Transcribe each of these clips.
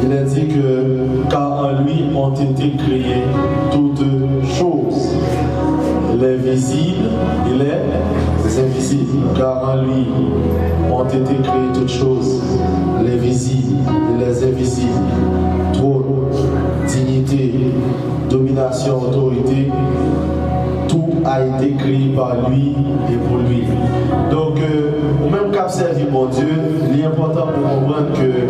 il a dit que car en lui ont été créées toutes choses, les visibles et les invisibles. Car en lui ont été créées toutes choses, les visibles et les invisibles. Trône, dignité, domination, autorité, tout a été créé par lui et pour lui. Donc, au même cap servi mon Dieu, il est important pour comprendre que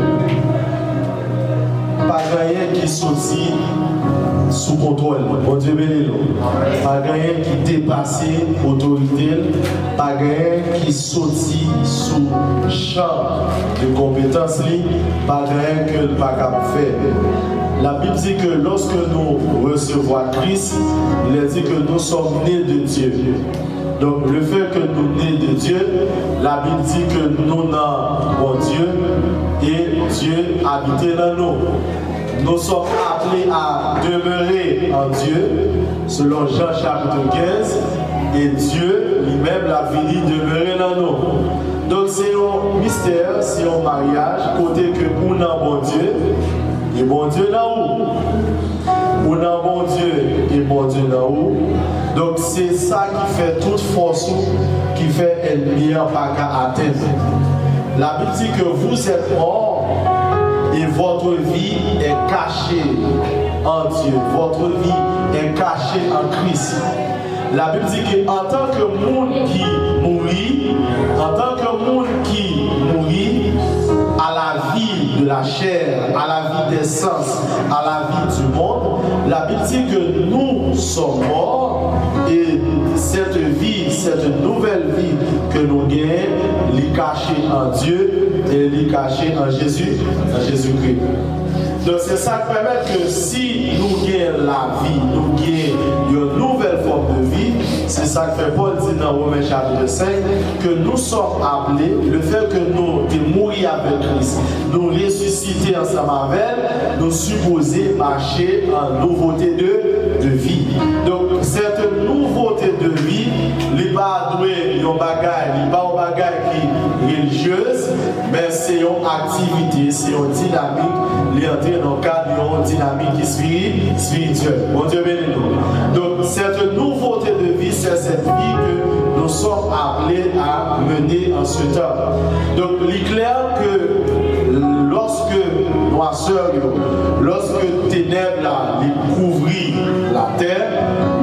pas rien qui sortit sous contrôle. Mon Dieu béni nous. Pas rien qui dépassait l'autorité, pas rien qui sortit sous champ de compétences, pas rien que le pas capable de faire. La Bible dit que lorsque nous recevons Christ, il a dit que nous sommes nés de Dieu. Donc le fait que nous nés de Dieu, la Bible dit que nous avons Dieu et Dieu habite dans nous. Nous sommes appelés à demeurer en Dieu, selon Jean chapitre 15, et Dieu lui-même l'a fini demeurer dans nous. Donc c'est un mystère, c'est un mariage, côté que nous avons bon Dieu, et bon Dieu là où? Nous avons bon Dieu et bon Dieu là où? Donc c'est ça qui fait toute force, qui fait ennemi en pas qu'à atteindre. La Bible dit que vous êtes morts et votre vie est cachée en Dieu. Votre vie est cachée en Christ. La Bible dit qu'en tant que monde qui mourit, en tant que monde qui mourit à la vie de la chair, à la vie des sens, à la vie du monde, la Bible dit que nous sommes morts et cette vie, cette nouvelle vie que nous gagnons, est cachée en Dieu et est cachée en Jésus-Christ. Donc c'est ça qui permet que si nous gagnons la vie, nous gagnons une nouvelle forme de vie, c'est ça que fait Paul dit dans Romains chapitre 5, que nous sommes appelés, le fait que nous mourir avec Christ, nous ressusciter ensemble avec elle, nous supposer marcher en nouveauté de vie. Donc cette nouveauté de vie, il n'est pas doué, un bagage qui est religieuse, mais c'est une activité, c'est une dynamique. Il est entré dans le cadre d'une dynamique spirituelle. Mon Dieu béni nous. Donc cette nouveauté de vie, c'est cette vie que nous sommes appelés à mener en ce temps. Donc il est clair que lorsque noirceur, lorsque ténèbres couvrit la terre,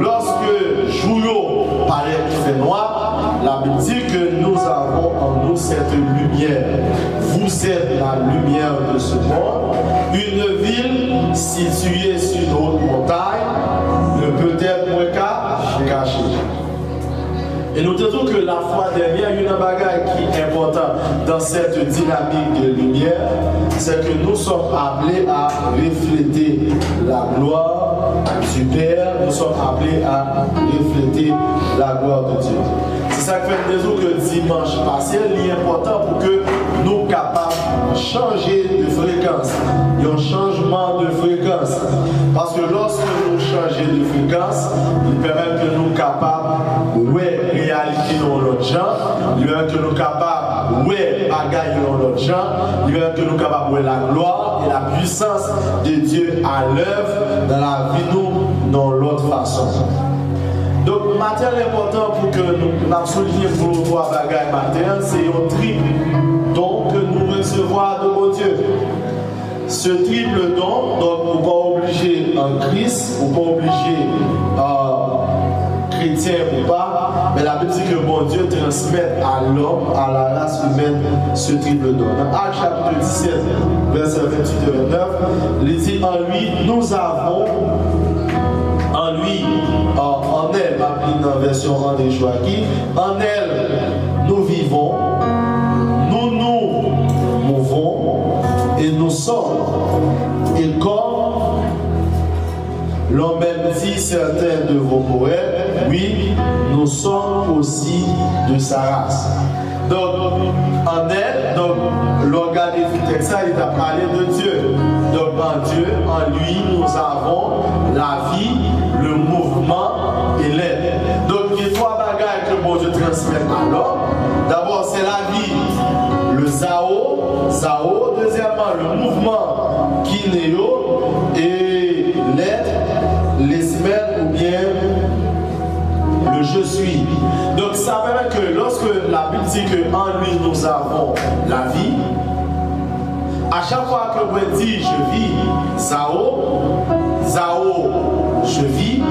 lorsque jour paraît qui fait noir, la Bible dit que nous avons en nous cette lumière. Vous êtes la lumière de ce monde. Une ville située sur une haute montagne ne peut être moins cachée. Et nous disons que la fois dernière, il y a une bagaille qui est importante dans cette dynamique de lumière, c'est que nous sommes appelés à refléter la gloire du Père, nous sommes appelés à refléter la gloire de Dieu. C'est ça que fait des autres que dimanche passé, il est important pour que nous soyons capables de changer de fréquence. Il y a un changement de fréquence. Parce que lorsque nous changeons de fréquence, il permet que nous soyons capables de réalité dans l'autre genre, il permet que nous soyons capables de bagaille dans l'autre genre, il permet que nous soyons capables de la gloire et la puissance de Dieu à l'œuvre dans la vie nous dans l'autre façon. Donc, matin, l'important pour que nous soulignions pour nous trois bagailles matin, c'est un triple don que nous recevons de mon Dieu. Ce triple don, donc, vous n'êtes pas obligé en Christ, vous n'êtes pas obligé chrétien ou pas, mais la Bible dit que mon Dieu transmet à l'homme, à la race humaine, ce triple don. Dans Actes chapitre 17, verset 28 et 29, il dit en lui, nous avons. En lui, en elle, dans la version André Joachim, en elle, nous vivons, nous nous mouvons et nous sommes. Et comme l'ont même dit certains de vos poètes, oui, nous sommes aussi de sa race. Donc, en elle, donc, l'organe du texte, il a parlé de Dieu. Donc, en Dieu, en lui, nous avons la vie, le mouvement et l'aide. Donc, il y a trois bagages que bon Dieu transmet à l'homme. D'abord, c'est la vie, le Zao. Deuxièmement, le mouvement, qui néo et l'être, les semaines ou bien le je suis. Donc ça permet que lorsque la Bible dit qu'en lui nous avons la vie, à chaque fois que vous dites je vis, Zao, je vis,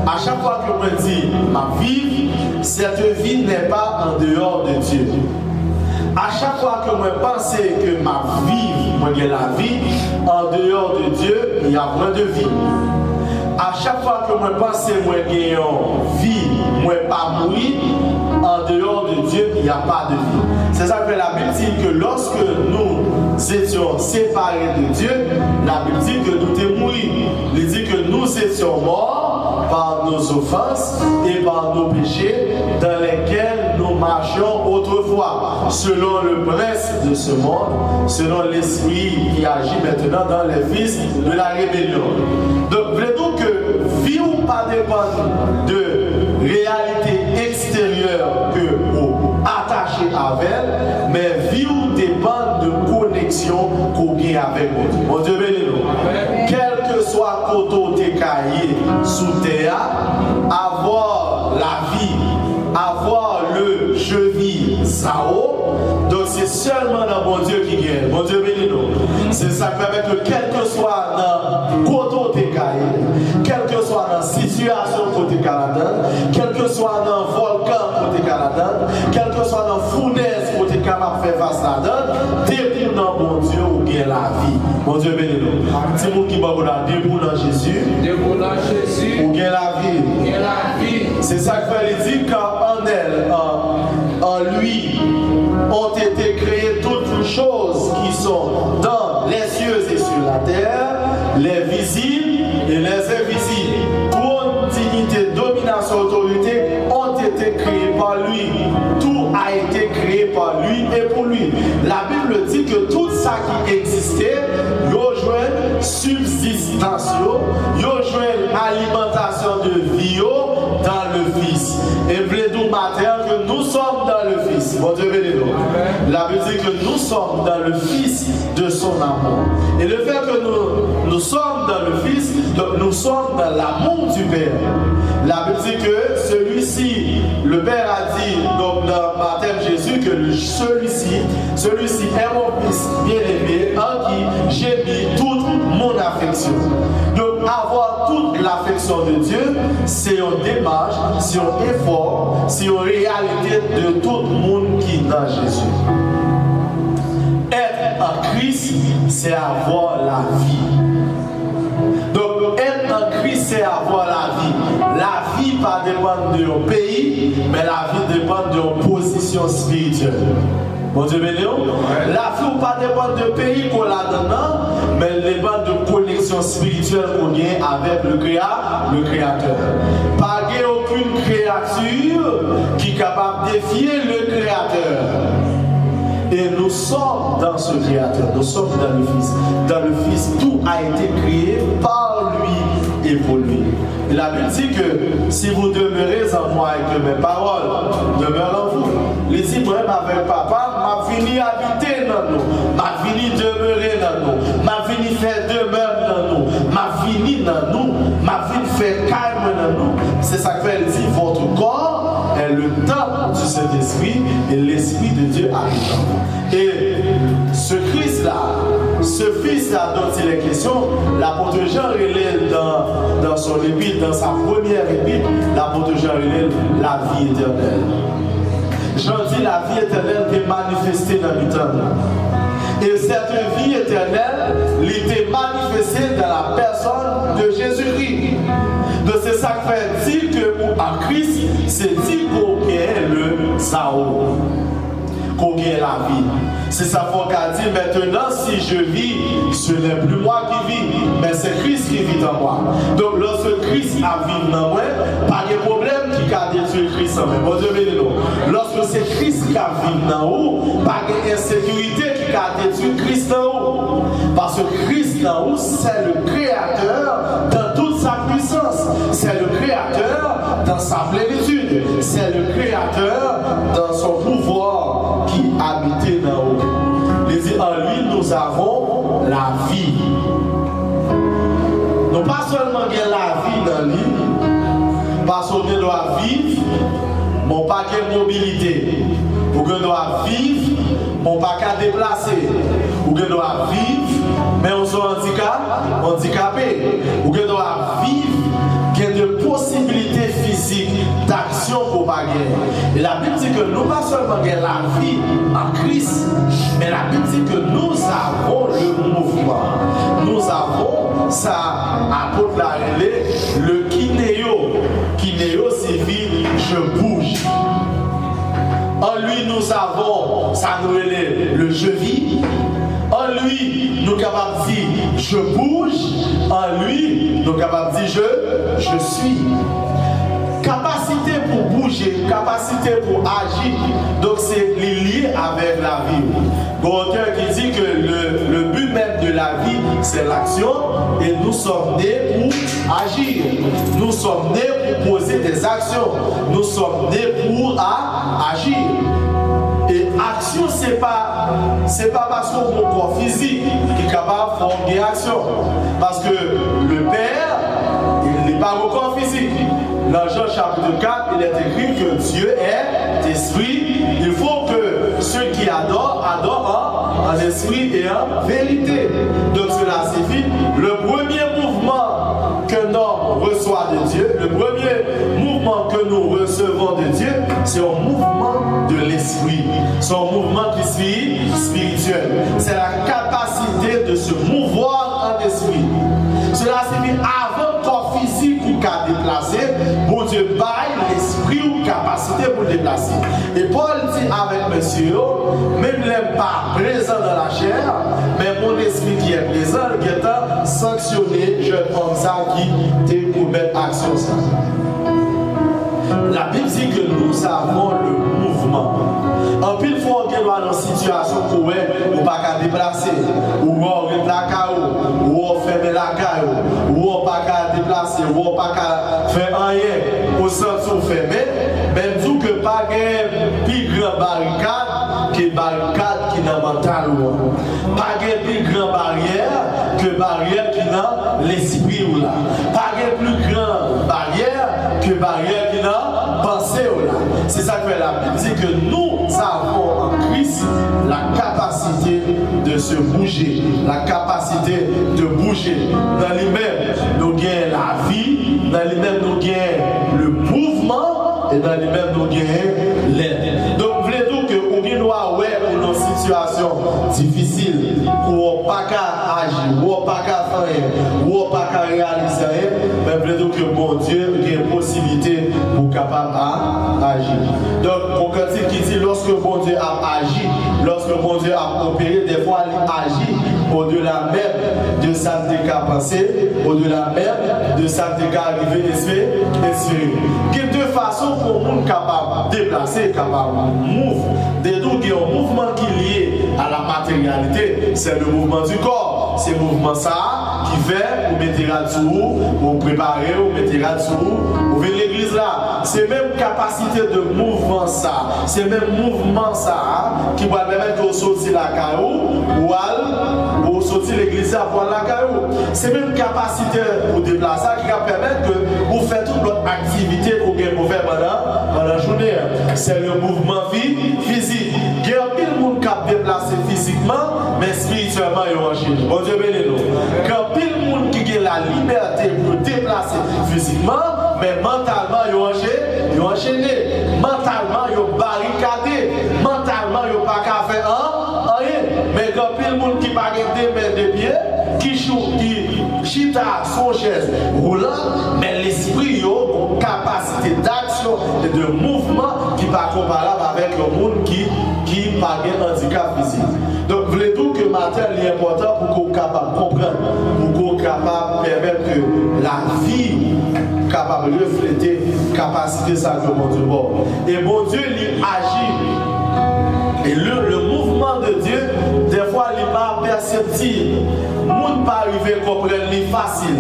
à chaque fois que vous dites ma vie, cette vie n'est pas en dehors de Dieu. À chaque fois que vous pensez que ma vie, moi j'ai la vie, en dehors de Dieu, il y a moins de vie. À chaque fois que moi pensez moi j'ai vie, moi pas mourir, en dehors de Dieu, il n'y a pas de vie. C'est ça que la Bible dit que lorsque nous étions séparés de Dieu, la Bible dit que nous étions morts. Il dit que nous étions morts par nos offenses et par nos péchés dans lesquels nous marchions autrefois, selon le prince de ce monde, selon l'esprit qui agit maintenant dans les fils de la rébellion. Donc, voulez-vous que vie ou pas dépendre de réalité extérieure que vous attachez avec elle, mais vie ou dépend de connexion qu'on a avec vous. Mon Dieu bénis-nous. Quel que soit côté caillé sous terre, avoir la vie, avoir le je vis, Sao. Donc c'est seulement dans mon Dieu qui gagne. Mon Dieu bénis-nous. C'est ça qui permet que quel que soit dans côté caillé, quel que soit dans situation côté Canada, quel que soit dans volcan côté Canada, quel que soit dans fournaise côté Canada fait face à la debout dans mon Dieu ou bien la vie. Mon Dieu bénis-nous. C'est vous qui va vous la debout dans Jésus. Debout dans Jésus. Ou bien la vie. Bien la vie. C'est ça que fallait dire qu'en elle, en lui, ont été créées toutes les choses qui sont dans les cieux et sur la terre, les visibles et les invisibles. Toute dignité, domination, autorité ont été créées par lui. Tout a été créé par lui et pour lui. La Bible dit que tout ça qui existait, il y a une subsistance, il y a une alimentation de vie dans le Fils. Et vous matin que nous sommes dans le Fils. Bon Dieu bénis-nous. La Bible dit que nous sommes dans le Fils de son amour. Et le fait que nous sommes dans le Fils, donc nous sommes dans l'amour du Père. La Bible dit que celui-ci, le Père a dit donc dans le baptême Jésus que celui-ci est mon Fils bien-aimé en qui j'ai mis toute mon affection. Donc avoir toute l'affection de Dieu, c'est une démarche, c'est un effort, c'est une réalité de tout le monde qui est dans Jésus. Être en Christ, c'est avoir la vie. Donc être en Christ, c'est avoir la vie. La vie pas dépendre de ton pays, mais la vie dépend de ton position spirituelle. Bon Dieu béni. La vie ou pas dépend de pays qu'on a dedans, mais elle dépend de connexion spirituelle qu'on a avec le Créateur. Pas aucune créature qui est capable de défier le Créateur. Et nous sommes dans ce Créateur, nous sommes dans le Fils. Dans le Fils, tout a été créé par lui et pour lui. Et la Bible dit que si vous demeurez en moi et que mes paroles demeurent en vous, les dit moi avec papa, m'a fini habiter dans nous, m'a fini demeurer dans nous, m'a fini faire demeure dans nous, m'a fini dans nous, m'a fini faire calme dans nous. C'est ça que elle dit, votre corps est le temple du Saint-Esprit et l'Esprit de Dieu habite en vous. Et ce Christ-là, ce Fils-là dont il est question, l'apôtre Jean relève dans son épître, dans sa première épître, l'apôtre Jean relève la vie éternelle. Jean dit la vie éternelle est manifestée dans le temps. Et cette vie éternelle, elle était manifestée dans la personne de Jésus-Christ. Donc c'est ça qui fait dire que en Christ, c'est dire qu'on est le Sao, qu'on est la vie. C'est ça qu'on a dit maintenant, si je vis, ce n'est plus moi qui vis, mais c'est Christ qui vit en moi. Donc lorsque Christ a vécu dans moi, pas de problème qui a détruit Christ en moi. Bon Dieu bénis-nous. Lorsque c'est Christ qui a vécu dans vous, pas d'insécurité qui a détruit Christ en vous. Parce que Christ en vous, c'est le Créateur dans toute sa puissance. C'est le Créateur dans sa plénitude. C'est le Créateur dans son pouvoir qui habitait dans vous. Les dit en lui nous avons la vie. Nous pas seulement gagner la vie dans lui, parce qu'on doit vivre, mon paquet de mobilité. Ou que doit vivre, mon paquet déplacer. Ou que doit vivre, mais on soit handicapé. Ou que doit vivre, qu'il y ait de possibilités physiques d'action pour pas gagner. Et la Bible dit que nous pas seulement gagner la vie en Christ, mais la Bible dit que nous avons le mouvement. Nous avons ça, apôtre la relais, le kinéo. Kinéo signifie je bouge. En lui, nous avons, ça nous relève, le je vis. En lui, nous sommes capables de dire je bouge. En lui, nous sommes capables de dire je suis. Capacité pour bouger, capacité pour agir. Donc c'est lié avec la vie. L'auteur qui dit que le but même de la vie, c'est l'action. Et nous sommes nés pour agir. Nous sommes nés pour poser des actions. Nous sommes nés pour agir. Et action, c'est pas parce qu'on a un corps physique qui est capable de former action. Parce que le Père, il n'est pas un corps physique. Dans Jean chapitre 4, il est écrit que Dieu est esprit. Il faut que ceux qui adorent en esprit et en vérité. Donc cela signifie le premier mouvement qu'un homme reçoit de Dieu, le premier mouvement que nous recevons de Dieu, c'est un mouvement de l'esprit. C'est un mouvement qui est spirituel. C'est la capacité de se mouvoir en esprit. Cela signifie avant le corps physique ou qu'à déplacer, bon Dieu baille l'esprit ou capacité pour le déplacer. Et Paul dit avec monsieur, même n'est pas présent dans la chair, mais mon esprit qui est présent, qui est sanctionné, jeune homme ça qui te pour mettre action ça. La Bible dit que nous avons le mouvement. En pile fois, on est dans une situation où on ne peut pas déplacer, où on est la caillou, où on ferme la caillou, où on ne peut pas déplacer, où on ne peut pas faire rien au sens où on ferme. Même tout que pas de plus grande barricade que barricade qui est dans le mental. Pas de plus grande barrière que barrière qui est dans l'esprit. Pas de plus grande barrière que barrière qui est dans pensée. C'est ça que la Bible dit que nous avons en Christ la capacité de se bouger, la capacité de bouger. Dans lui-même, nous gagnons la vie, dans lui-même, nous gagnons le mouvement, et dans lui-même, nous gagnons l'aide. Donc, voulez-vous que vous doit ouais pour nos situations difficiles, pour pas qu'à agir, pour pas qu'à faire, pour pas qu'à réaliser rien, mais voulez-vous que mon Dieu ait une possibilité pour capable d'agir. Donc, mon cantique qui dit lorsque mon Dieu a agi, lorsque mon Dieu a opéré, des fois il agit au-delà même de ça qui a pensé, au-delà même de ça qui a arrivé espérer. Il y a deux façons pour le monde capable de déplacer, capable de mouvoir. Des deux qui ont un mouvement qui est lié à la matérialité, c'est le mouvement du corps. C'est le mouvement ça qui fait, vous mettez là-dessous, vous préparez, vous mettez là-dessous, vous venez l'église là. C'est même capacité de mouvement ça, c'est même mouvement ça qui va permettre de sortir la caillou ou sortir l'église pour la caillou. C'est même capacité pour déplacer qui va permettre que vous faites toute votre activité pour que vous faites pendant la journée. C'est le mouvement physique. Il y a pile de monde qui a déplacé physiquement, mais spirituellement il y a enchaîné. Bon Dieu béni nous. Il y a pile de monde qui a la liberté pour déplacer physiquement, mais mentalement il y a enchaîné. Mentalement il y a barricadé. Mentalement il n'y a pas qu'à faire rien. Mais il y a pile de monde qui n'a pas des mains de pied, qui chita son chaise roulant, mais l'esprit a une capacité d'action et de mouvement qui n'est pas comparable avec le monde qui n'a pas de handicap physique. Donc, voulez-vous que matin est important pour qu'on soit capable de comprendre, pour qu'on soit capable de permettre que la vie capable de refléter capacité ça que mon Dieu bon. Et mon Dieu il agit. Et le mouvement de Dieu, des fois, il n'est pas perceptible. Le monde pas arriver à comprendre, il est facile.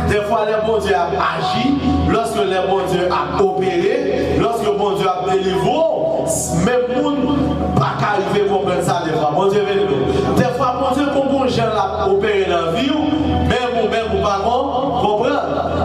Des fois, le bon Dieu a agi, lorsque le bon Dieu a opéré, lorsque le bon Dieu a délivré, même monde pas qu'arriver à comprendre ça des fois. Mon Dieu, des fois, mon Dieu, comment les gens l'ont opéré dans la vie, même ou pas comprendre.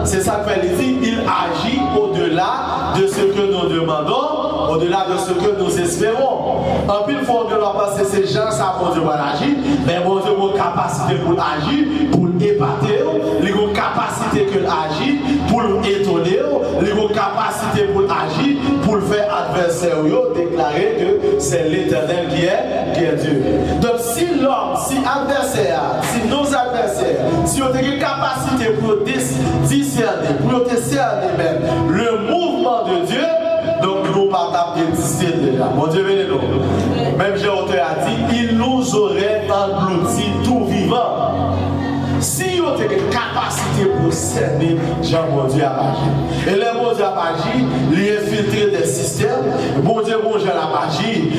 C'est ça que fait dit, il agit au-delà de ce que nous demandons, au-delà de ce que nous espérons. En plus, il faut que l'on pense que ces gens, ça, mon Dieu va agir, mais mon Dieu a une capacité pour agir, pour épater, il a une capacité pour agir, pour étonner, il a une capacité pour agir, pour faire adversaire, déclarer que c'est l'Éternel qui est Dieu. Donc, si l'homme, si adversaire, si nos adversaires, si on a une capacité pour discerner, pour discerner même le mouvement de Dieu, donc nous pas exister déjà. Mon Dieu, venez-nous. Même Jéhovah a dit, il nous aurait englouti tout vivant. Si vous avez une capacité pour servir, Jean, mon Dieu a agi. Et le bon Dieu a agi, il infiltré des systèmes. Bon Dieu a agi,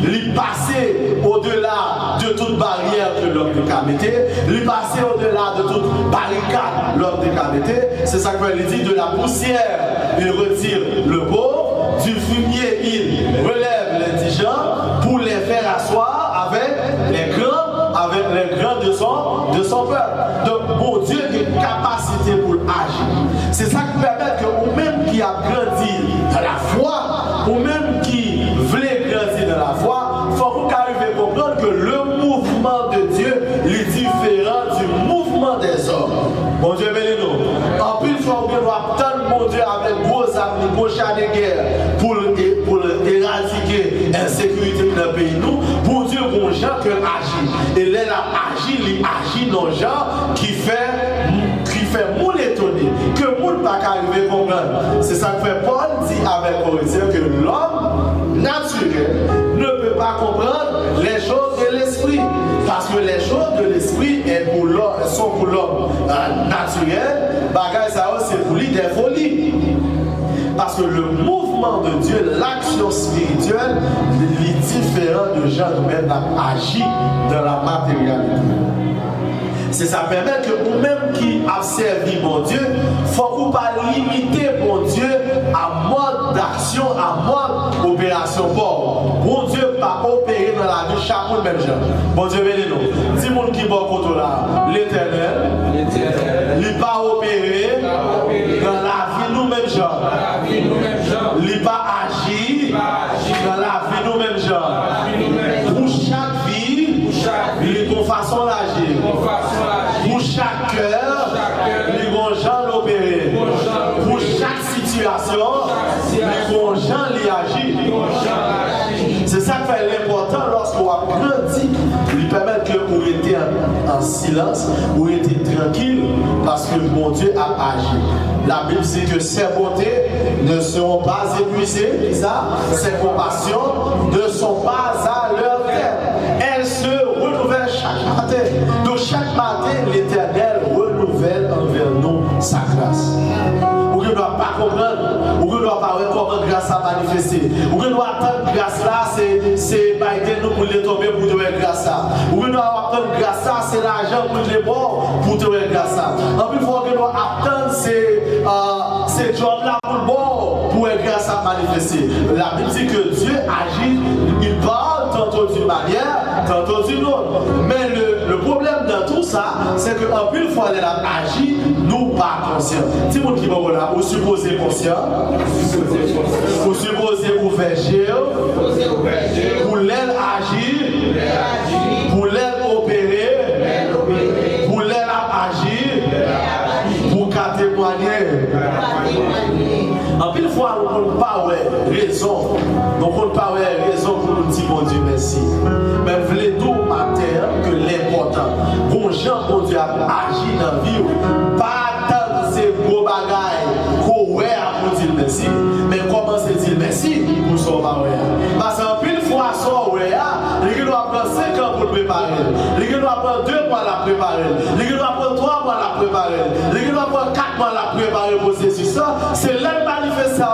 il passé au-delà de toute barrière que l'homme a mis. Il passé au-delà de toute barricade l'homme a mis. C'est ça qu'il dit, de la poussière, il retire le pauvre, du fumier, il relève les indigents pour les faire asseoir avec les grands de son peuple. Donc, mon Dieu a une capacité pour agir. C'est ça qui permet que vous-même qui a grandi dans la foi, vous-même qui voulez grandir dans la foi, il faut que vous arriviez à comprendre que le mouvement de Dieu est différent du mouvement des hommes. Mon Dieu, bénis-nous. En plus, il faut que nous attendre mon Dieu avec gros armes, gros chars de guerre pour éradiquer l'insécurité dans le pays. Nous, pour Dieu, bon gens que agit. Et là, il agit dans les gens qui fait moule étonné, que moule pas arriver à comprendre. C'est ça que fait Paul dit avec Corinthiens que l'homme naturel ne peut pas comprendre les choses de l'esprit. Parce que les choses de l'esprit sont pour l'homme naturel, bagage ça c'est pour lui des folies. Parce que le mouvement de Dieu, l'action spirituelle, est différent de gens nous-mêmes agir dans la matérialité. C'est ça permet que vous-même qui avez servi mon Dieu, il ne faut pas limiter mon Dieu à mode d'action, à mode opération pauvre. Mon Dieu ne pas opérer dans la vie chaque monde même gens. Bon Dieu bénis-nous. Dis mon qui bon côté là, l'Éternel, il n'a pas opéré dans la vie nous-mêmes gens. Il n'a pas agi dans la vie nous-mêmes gens. Pour chaque vie, il est une façon d'agir. Pour chaque cœur, les bons gens l'opérer. Pour chaque situation, les bons gens l'y agir. C'est ça qui fait l'important lorsqu'on a grandi, lui permettre que vous étiez en silence, vous étiez tranquille, parce que mon Dieu a agi. La Bible dit que ses bontés ne seront pas épuisées, ses compassions ne sont pas à leur terme. Elles se renouvellent chaque matin. Donc chaque matin, l'Éternel renouvelle envers nous sa grâce. Vous ne doit pas comprendre, vous ne doit pas voir comment grâce a manifesté. Vous ne doit attendre grâce là, c'est Biden nous pour les tomber pour te voir grâce là. Vous ne doit attendre grâce là, c'est l'argent pour les bords pour te voir grâce là. En plus, il faut que nous attendre ces jobs là pour le bord pour être grâce à manifester. La Bible dit que Dieu agit, il parle tantôt d'une manière, tantôt d'une autre. Mais le problème dans tout ça, c'est qu'en plus, une fois qu'elle a agi, nous pas conscients. Si vous qui va là, vous supposez conscient, vous supposez ouvert, pour l'aile agir, pour l'aile opérer, pour l'aile agir, pour qu'à témoigner. En pile fois, nous ne pas raison. Nous ne pas raison pour nous dire mon Dieu merci. Mais voulez tout matin que l'important, bon Jean, bon Dieu a agi dans la vie, pas tant ces gros bagailles qu'on voit pour dire merci, mais comment c'est dire merci pour son barrière. Parce qu'en pile fois, son il doit prendre 5 ans pour le préparer. Il doit prendre 2 mois à la préparer. Il doit prendre 3 mois à la préparer. Il doit prendre 4 mois à la préparer pour ceci. C'est l'aide manifestation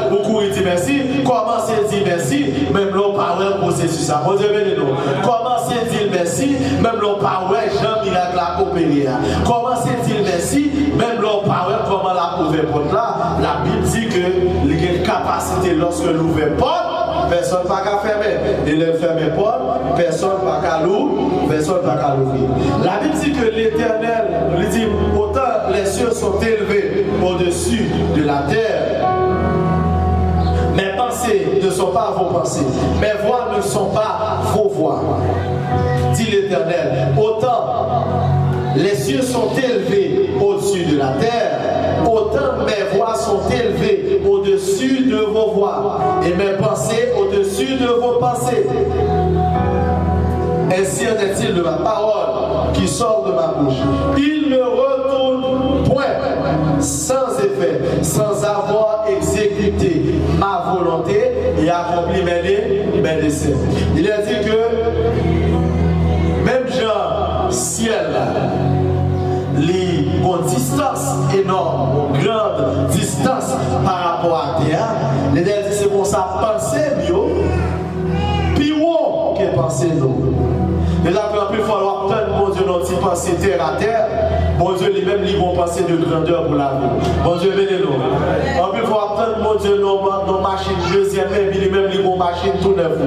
pour courir dire merci. Commencez à dire merci, même l'on parle pour ceci. Mon Dieu bénis-nous. Commencez à dire merci, même l'on parle Jean miracle à opérer. Commencez à dire merci, même l'on parle comment la pouvait porter là. La Bible dit que il y a une capacité capacité lorsque l'ouvre porte, personne n'a qu'à fermer. Et le fermer porte, personne n'a qu'à l'ouvrir, personne n'a qu'à l'ouvrir. La Bible dit que l'Éternel, il dit, autant les cieux sont élevés au-dessus de la terre. Mes pensées ne sont pas vos pensées, mes voix ne sont pas vos voix, dit l'Éternel. Autant les cieux sont élevés au-dessus de la terre, autant mes voix sont élevées au-dessus de vos voix, et mes pensées au-dessus de vos pensées. Ainsi en est-il de ma parole qui sort de ma bouche. Il ne retourne point sans effet, sans avoir exécuté ma volonté et accompli mes desseins. Il a dit que même genre ciel, les bonnes distances énormes, grande distance par rapport à terre, les dit c'est pour ça penser mieux, puis haut que penser nous. Et là, il va falloir prendre mon Dieu notre pensée terre à terre. Bon Dieu lui-même, ils vont penser de grandeur pour la vie. Bon Dieu, venez-nous. Il va falloir prendre mon Dieu nos machines deuxième, et lui-même, ils vont machine tout neuf.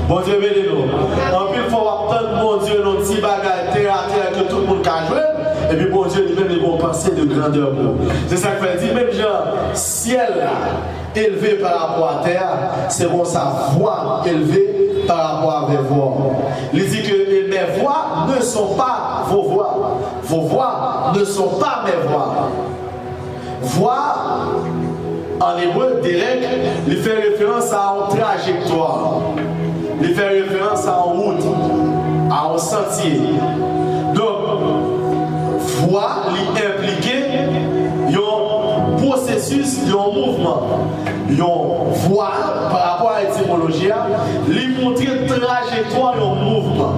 Bon Dieu, venez-nous. Il va falloir prendre mon Dieu nos petits bagages terre à terre que tout le monde a joué. Et puis bon Dieu lui-même, ils vont penser de grandeur. C'est ça qu'il fait dire, même genre, ciel élevé par rapport à terre, c'est bon sa voix élevée par rapport à mes voix. Il dit que mes voix ne sont pas vos voix. Vos voix ne sont pas mes voix. Voix, en hébreu, direct, il fait référence à une trajectoire. Il fait référence à une route, à un sentier. Donc, voix, il implique un processus, un mouvement. Une voix, par rapport à l'étymologie, il montre une trajectoire, un mouvement.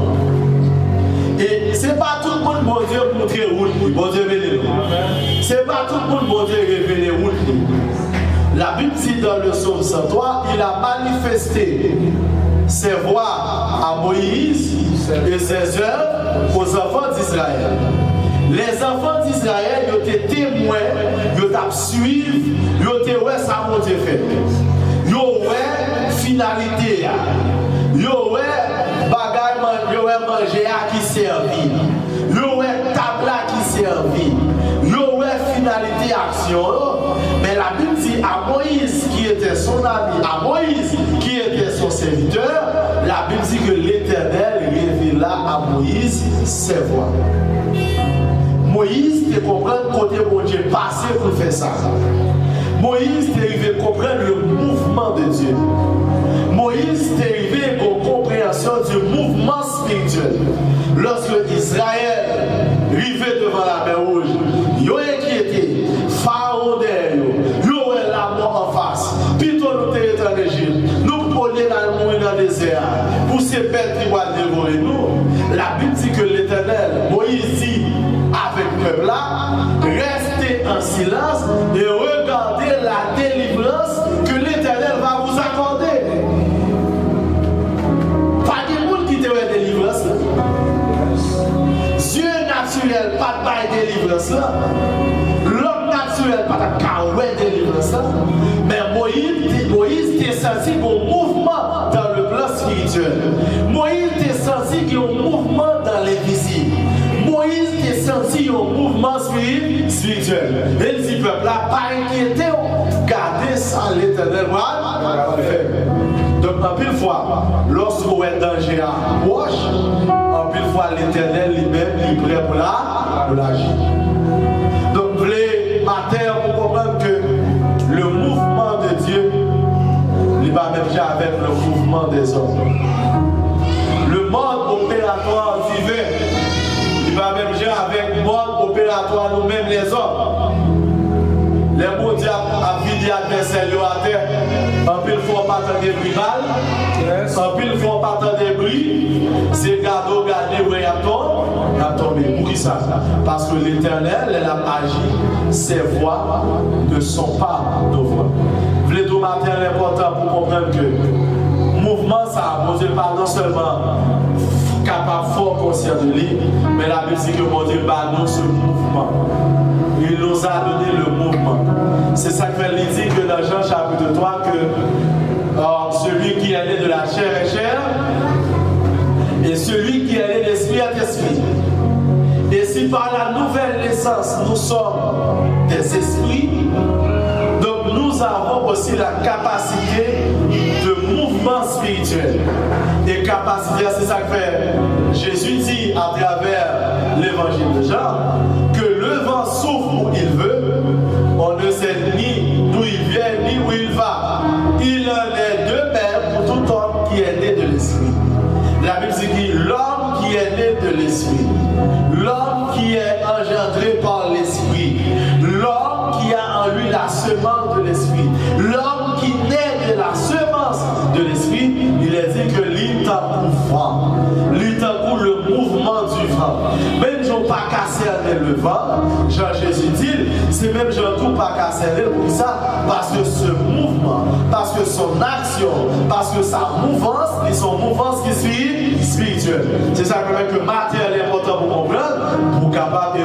Et ce n'est pas tout le monde, bon Dieu, pour montrer route, bon Dieu, venez. Ce n'est pas tout le monde, bon Dieu, révéler route. La Bible dit dans le psaume 103, il a manifesté ses voix à Moïse et ses œuvres aux enfants d'Israël. Les enfants d'Israël, ils étaient témoins, ils étaient suivis, ils étaient ouais, ça mon Dieu fait. Ils ouais, finalité. Ils ouais, bagaille, ils ouais, manger à qui servi. Ils ouais, table qui servi. Ils ouais, finalité, action. Mais la Bible dit à Moïse, qui était son ami, à Moïse, qui était son serviteur, la Bible dit que l'Éternel révéla à Moïse ses voies. Moïse te comprendre côté mon Dieu passé pour faire ça. Moïse te arrivé comprendre le mouvement de Dieu. Moïse te arrivé à compréhension du mouvement spirituel. Lorsque Israël arrivait devant la mer rouge, ils ont inquiété, Pharaon derrière eux, ils ont la mort en face. Puis toi nous t'es en Égypte, nous prenons dans le désert pour ces bêtes qui vont dévorer nous. La Bible dit que l'Éternel, Moïse dit avec le peuple là, restez en silence et regardez la délivrance que l'Éternel va vous accorder. Pas de monde qui te fait délivrance là. Dieu naturel, pas de bail délivrance là. L'homme naturel, pas de carouet délivrance là. Mais Moïse t'est senti un mouvement dans le plan spirituel. Moïse t'est senti qu'il y a un mouvement dans l'invisible. Moïse t'est senti un mouvement spirituel. Et il dit, peuple là, pas inquiété, gardez ça l'Éternel va faire. Donc, en pile fois, lorsque vous êtes dans danger à proche, en pile fois, l'Éternel lui-même est prêt pour l'agir. Donc, vous voulez, matin, vous comprendre que le mouvement de Dieu, il va même déjà avec le mouvement des hommes. Le mode opératoire divin, il va même déjà avec le mode opératoire nous-mêmes les hommes. Les bons diables à vider adversaire à terre. En pile fois pas tant de bruit mal. En pile fois pas tant de bruit. C'est gado garder où il a tombé. Pour qui ça? Parce que l'Éternel, elle a agi. Ses voix ne sont pas nos voix. Vous voulez tout matin l'important pour comprendre que le mouvement ça a posé pas non seulement capable fort conscient de lui, mais la Bible dit que mon Dieu bat nous ce mouvement. Il nous a donné le mouvement. C'est ça que fait dit que dans Jean chapitre 3 que celui qui est né de la chair est chair et celui qui est né de l'esprit est esprit. Et si par la nouvelle naissance nous sommes des esprits, donc nous avons aussi la capacité de mouvement spirituel. Et capacité, c'est ça que fait Jésus dit à travers l'évangile de Jean, que le vent souffle où il veut, on ne sait ni d'où il vient ni où il va. Il en est de même pour tout homme qui est né de l'esprit. La Bible dit l'homme qui est né de l'esprit, l'homme qui est engendré par l'esprit, l'homme qui a en lui la semence de l'esprit, l'homme qui naît de la semence de l'esprit, il est dit que l'itakou vent, l'itakou le mouvement du vent. Même Jean pas cassé le vent, Jean Jésus dit, c'est même Jean tout pas cassé pour ça, parce que ce mouvement, parce que son action, parce que sa mouvance, et son mouvance qui suit spirituelle. C'est ça que matériel est important pour comprendre, pour capable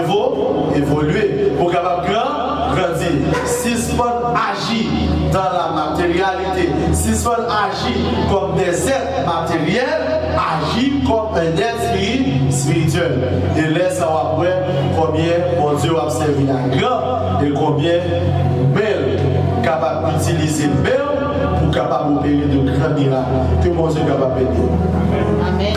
évoluer, pour capable grandir. Si ce monde agit dans la matérialité, si ce monde agit comme des êtres matériels, agit comme un être spirituel. Et laisse après combien mon Dieu a servi à grand et combien belle capable d'utiliser belle pour capable opérer de grands miracles que mon Dieu est capable de faire. Amen.